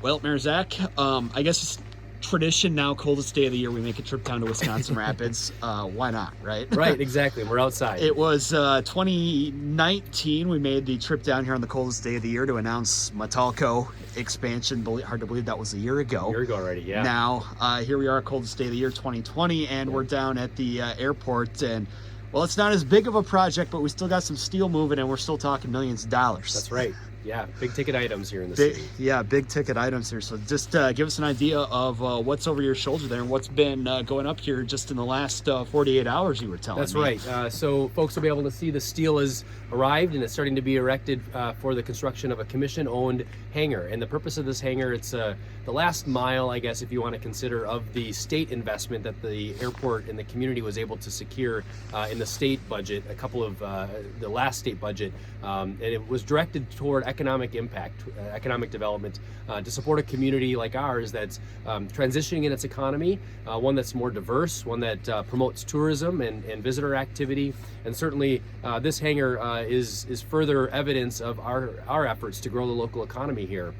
Well, Mayor Zach, I guess it's tradition now, coldest day of the year, we make a trip down to Wisconsin Rapids. Why not, right? Right, exactly. We're outside. It was 2019, we made the trip down here on the coldest day of the year to announce Metalco expansion. Hard to believe that was a year ago. A year ago already, yeah. Now, here we are, coldest day of the year, 2020, and we're down at the airport, and well, it's not as big of a project, but we still got some steel moving, and we're still talking millions of dollars. That's right. Yeah, big ticket items here in the city. Yeah, big ticket items here. So just give us an idea of what's over your shoulder there and what's been going up here just in the last 48 hours, you were telling me. That's right. So folks will be able to see the steel has arrived and it's starting to be erected for the construction of a commission-owned hangar. And the purpose of this hangar, it's the last mile, I guess, if you want to consider, of the state investment that the airport and the community was able to secure in the state budget, a couple of the last state budget. And it was directed toward economic impact, economic development, to support a community like ours that's transitioning in its economy, one that's more diverse, one that promotes tourism and visitor activity. And certainly this hangar is further evidence of our efforts to grow the local economy here.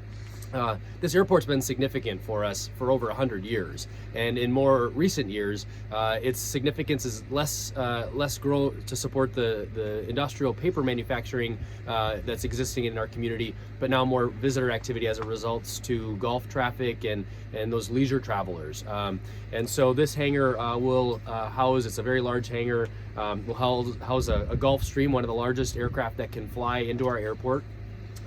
This airport's been significant for us for over 100 years, and in more recent years, its significance is less grow to support the industrial paper manufacturing that's existing in our community, but now more visitor activity as it results to Gulf traffic and those leisure travelers. And so this hangar will house, it's a very large hangar, will house a Gulfstream, one of the largest aircraft that can fly into our airport.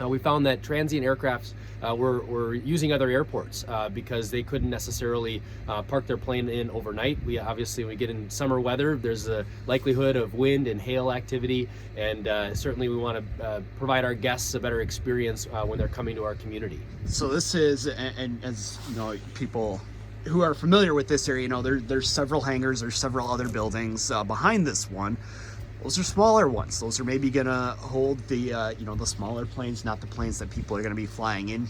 We found that transient aircrafts were using other airports because they couldn't necessarily park their plane in overnight. Obviously, when we get in summer weather, there's a likelihood of wind and hail activity, and certainly we want to provide our guests a better experience when they're coming to our community. So this is, and as you know, people who are familiar with this area, you know, there's several hangars, there's several other buildings behind this one. Those are smaller ones. Those are maybe gonna hold the the smaller planes, not the planes that people are gonna be flying in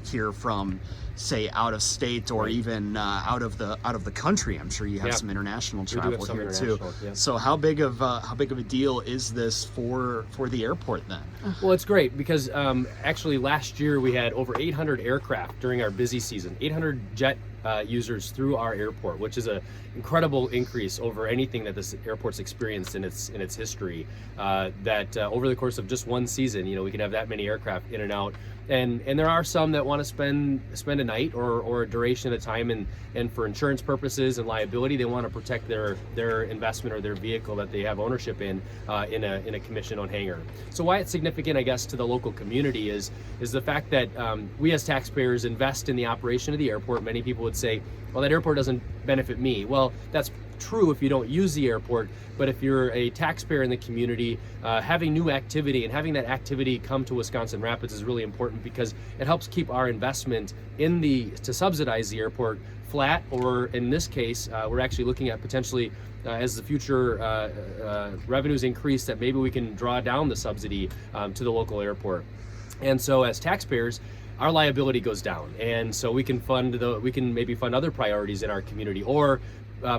here from, say, out of state or even out of the country. I'm sure you have some international travel here too. Yeah. So how big of a deal is this for the airport then? Well, it's great because actually last year we had over 800 aircraft during our busy season, 800 jet users through our airport, which is an incredible increase over anything that this airport's experienced in its history. That over the course of just one season, we can have that many aircraft in and out. And there are some that want to spend a night or a duration at a time, and for insurance purposes and liability, they want to protect their investment or their vehicle that they have ownership in a commission-owned hangar. So why it's significant, I guess, to the local community is the fact that we as taxpayers invest in the operation of the airport. Many people would say, well, that airport doesn't benefit me. Well, that's true if you don't use the airport, but if you're a taxpayer in the community, having new activity and having that activity come to Wisconsin Rapids is really important because it helps keep our investment to subsidize the airport flat, or in this case, we're actually looking at potentially as the future revenues increase, that maybe we can draw down the subsidy to the local airport. And so as taxpayers, our liability goes down, and so we can maybe fund other priorities in our community, or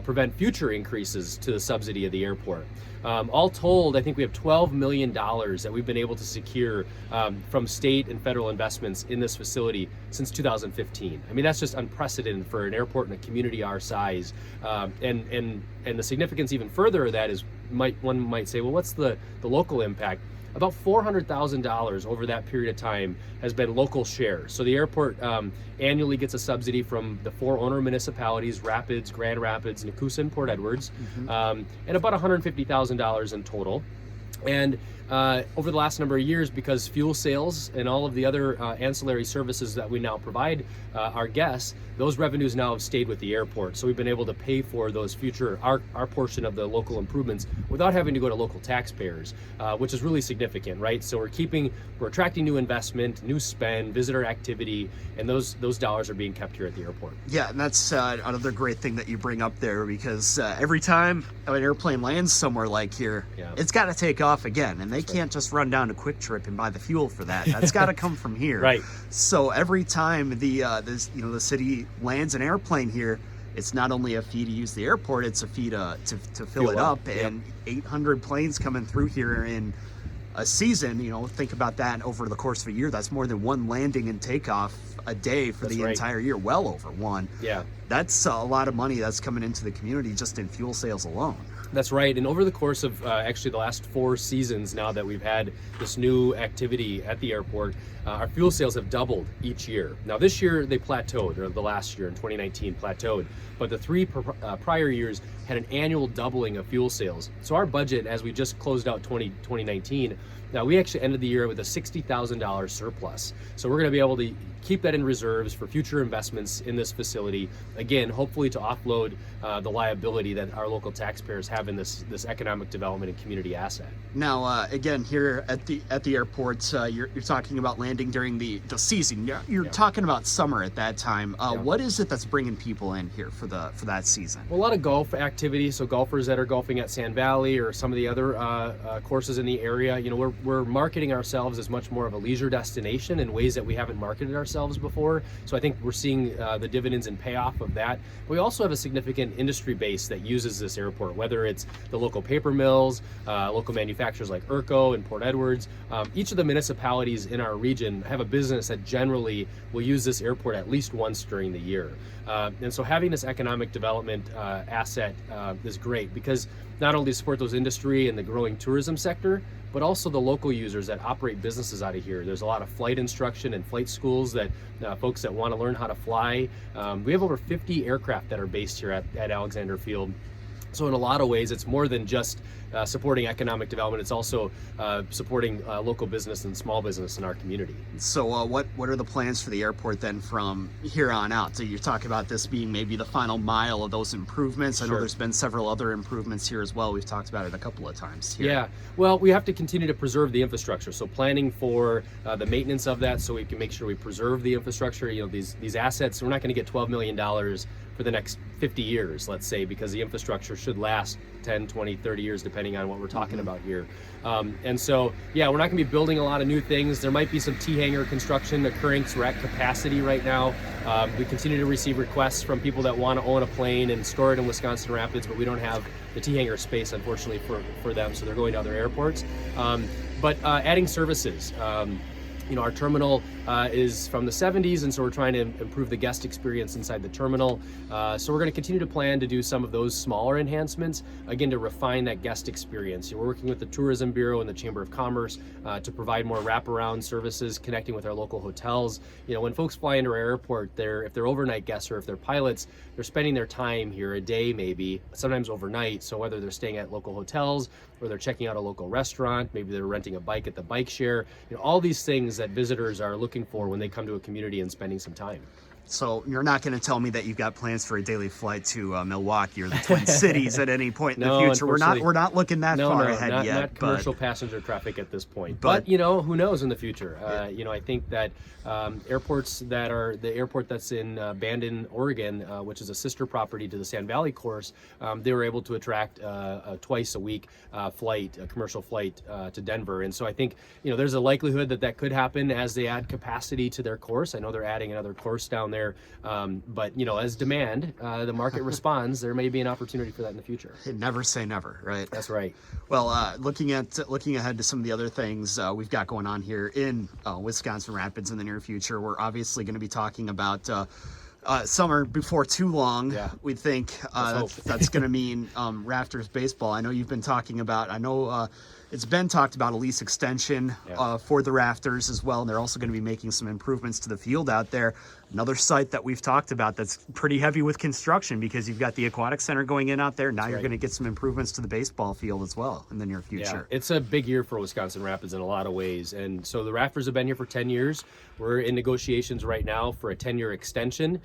prevent future increases to the subsidy of the airport. All told, I think we have $12 million that we've been able to secure from state and federal investments in this facility since 2015. I mean, that's just unprecedented for an airport in a community our size. And the significance even further of that is, one might say, well, what's the local impact? About $400,000 over that period of time has been local shares. So the airport annually gets a subsidy from the 4 owner municipalities: Rapids, Grand Rapids, Nakusa, and Port Edwards, and about $150,000 in total. And over the last number of years, because fuel sales and all of the other ancillary services that we now provide our guests, those revenues now have stayed with the airport. So we've been able to pay for those our portion of the local improvements without having to go to local taxpayers, which is really significant, right? So we're attracting new investment, new spend, visitor activity, and those dollars are being kept here at the airport. Yeah, and that's another great thing that you bring up there, because every time an airplane lands somewhere like here, it's got to take off again, and they can't just run down to Quick Trip and buy the fuel for that. That's got to come from here. Right. So every time the city lands an airplane here, it's not only a fee to use the airport, it's a fee to fill it up. And 800 planes coming through here in a season, think about that over the course of a year. That's more than one landing and takeoff a day for That's the right. entire year, well over one. Yeah. That's a lot of money that's coming into the community just in fuel sales alone. That's right. And over the course of actually the last 4 seasons now that we've had this new activity at the airport, our fuel sales have doubled each year. Now this year they plateaued, or the last year in 2019 plateaued, but the 3 prior years had an annual doubling of fuel sales. So our budget, as we just closed out 2019, now we actually ended the year with a $60,000 surplus. So we're going to be able to keep that in reserves for future investments in this facility. Again, hopefully to offload the liability that our local taxpayers have in this economic development and community asset. Now, again, here at the airport, you're talking about landing during the season. You're talking about summer at that time. What is it that's bringing people in here for that season? Well, a lot of golf activity. So golfers that are golfing at Sand Valley or some of the other courses in the area. You know, we're marketing ourselves as much more of a leisure destination in ways that we haven't marketed ourselves before. So I think we're seeing the dividends and payoff of that. But we also have a significant industry base that uses this airport, whether it's the local paper mills, local manufacturers like Urco and Port Edwards. Each of the municipalities in our region have a business that generally will use this airport at least once during the year. And so having this economic development asset is great, because not only to support those industry and the growing tourism sector, but also the local users that operate businesses out of here. There's a lot of flight instruction and flight schools that folks that want to learn how to fly. We have over 50 aircraft that are based here at Alexander Field. So in a lot of ways, it's more than just supporting economic development. It's also supporting local business and small business in our community. So what are the plans for the airport then from here on out? So you're talking about this being maybe the final mile of those improvements. I know there's been several other improvements here as well. We've talked about it a couple of times here. Yeah, well, we have to continue to preserve the infrastructure. So planning for the maintenance of that, so we can make sure we preserve the infrastructure. You know, these assets, we're not going to get $12 million for the next 50 years, let's say, because the infrastructure should last 10, 20, 30 years, depending on what we're talking about here. And so, yeah, we're not gonna be building a lot of new things. There might be some T-hangar construction occurring, because we're at capacity right now. We continue to receive requests from people that want to own a plane and store it in Wisconsin Rapids, but we don't have the T-hangar space, unfortunately, for them, so they're going to other airports. But adding services. You know, our terminal is from the 70s, and so we're trying to improve the guest experience inside the terminal. So we're going to continue to plan to do some of those smaller enhancements, again, to refine that guest experience. We're working with the Tourism Bureau and the Chamber of Commerce to provide more wraparound services, connecting with our local hotels. You know, when folks fly into our airport, if they're overnight guests or if they're pilots, they're spending their time here a day, maybe, sometimes overnight. So whether they're staying at local hotels or they're checking out a local restaurant, maybe they're renting a bike at the bike share, you know, all these things that visitors are looking for when they come to a community and spending some time. So you're not going to tell me that you've got plans for a daily flight to Milwaukee or the Twin Cities at any point in the future? We're not looking that far ahead yet. Not commercial passenger traffic at this point. But you know, who knows in the future? You know, I think that airports that are the airport that's in Bandon, Oregon, which is a sister property to the Sand Valley course, they were able to attract a twice a week flight, a commercial flight to Denver. And so I think, you know, there's a likelihood that could happen as they add capacity to their course. I know they're adding another course down there. But you know, as demand, the market responds, there may be an opportunity for that in the future. Never say never, right? That's right. Well, looking ahead to some of the other things we've got going on here in Wisconsin Rapids in the near future, we're obviously going to be talking about summer before too long. Yeah. We think that's going to mean Rafters baseball. I know you've been talking about. I know it's been talked about a lease extension for the Rafters as well, and they're also going to be making some improvements to the field out there. Another site that we've talked about that's pretty heavy with construction, because you've got the aquatic center going in out there. Now you're going to get some improvements to the baseball field as well in the near future. Yeah, it's a big year for Wisconsin Rapids in a lot of ways. And so the Rafters have been here for 10 years. We're in negotiations right now for a 10-year extension.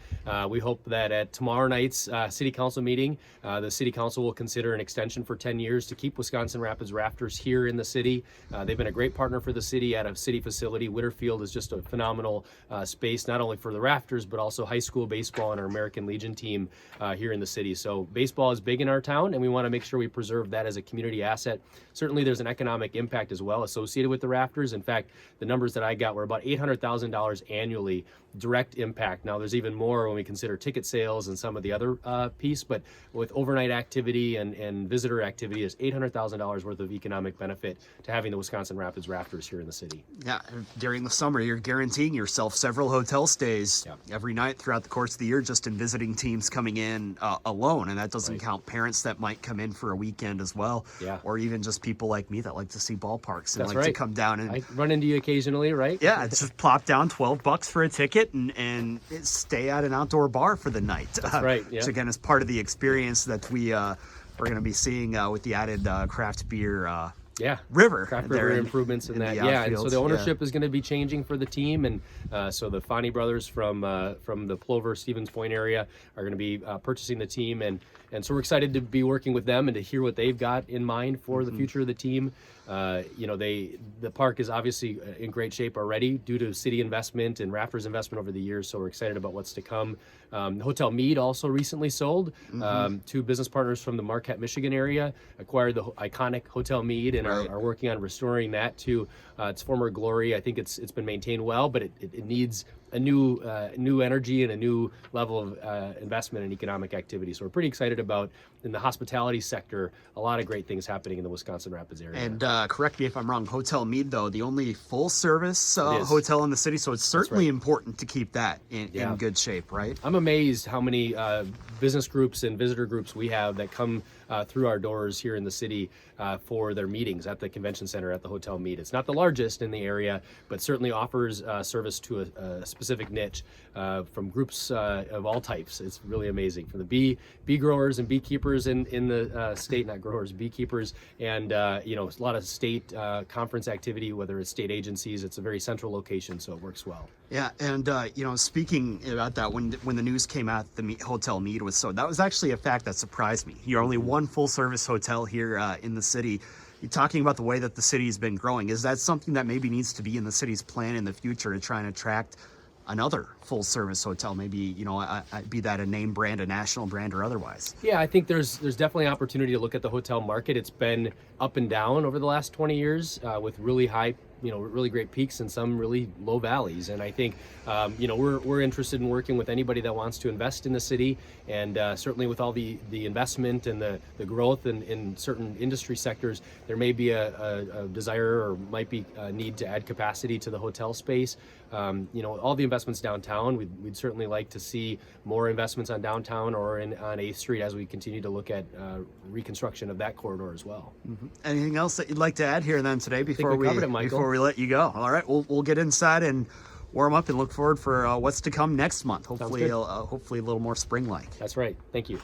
We hope that at tomorrow night's city council meeting, the city council will consider an extension for 10 years to keep Wisconsin Rapids Rafters here in the city. They've been a great partner for the city at a city facility. Whitterfield is just a phenomenal space, not only for the Rafters, but also high school baseball and our American Legion team here in the city. So baseball is big in our town, and we want to make sure we preserve that as a community asset. Certainly there's an economic impact as well associated with the Rafters. In fact, the numbers that I got were about $800,000 annually direct impact. Now there's even more when we consider ticket sales and some of the other piece, but with overnight activity and visitor activity, there's $800,000 worth of economic benefit to having the Wisconsin Rapids Rafters here in the city. Yeah, and during the summer, you're guaranteeing yourself several hotel stays every night throughout the course of the year, just in visiting teams coming in alone. And that doesn't count parents that might come in for a weekend as well, or even just people like me that like to see ballparks and to come down. And I run into you occasionally, right? Yeah, it's just plop down $12 for a ticket and stay at an outdoor bar for the night. That's right. Yeah. Which again is part of the experience that we're going to be seeing with the added craft beer. River. Craft river improvements in that. Yeah, and so the ownership is going to be changing for the team, and so the Fani brothers from the Plover Stevens Point area are going to be purchasing the team, and so we're excited to be working with them and to hear what they've got in mind for the future of the team. The park is obviously in great shape already due to city investment and Rafters investment over the years, so we're excited about what's to come. The Hotel Mead also recently sold. Two business partners from the Marquette, Michigan area acquired the iconic Hotel Mead and are working on restoring that to its former glory. I think it's been maintained well, but it needs a new energy and a new level of investment and economic activity. So we're pretty excited about, in the hospitality sector, a lot of great things happening in the Wisconsin Rapids area. And correct me if I'm wrong, Hotel Mead, though, the only full service hotel in the city, so it's certainly important to keep that in good shape, right? I'm amazed how many business groups and visitor groups we have that come through our doors here in the city for their meetings at the convention center at the Hotel Mead. It's not the largest in the area, but certainly offers service to a specific niche from groups of all types. It's really amazing. From the bee growers and beekeepers in the state, not growers, beekeepers, and a lot of state conference activity, whether it's state agencies. It's a very central location, so it works well. Yeah, and speaking about that, when the news came out, the Hotel Mead was sold. That was actually a fact that surprised me. You're only one full-service hotel here in the city. You're talking about the way that the city's been growing. Is that something that maybe needs to be in the city's plan in the future to try and attract another full-service hotel? Maybe be that a name brand, a national brand, or otherwise. Yeah, I think there's definitely opportunity to look at the hotel market. It's been up and down over the last 20 years with really high, really great peaks and some really low valleys. And I think, we're interested in working with anybody that wants to invest in the city, and certainly with all the investment and the growth in certain industry sectors, there may be a desire or might be a need to add capacity to the hotel space. All the investments downtown, we'd certainly like to see more investments on downtown or on 8th Street as we continue to look at reconstruction of that corridor as well. Anything else that you'd like to add here then today before we let you go? All right, we'll get inside and warm up and look forward for what's to come next month. Hopefully a little more spring-like. That's right. Thank you.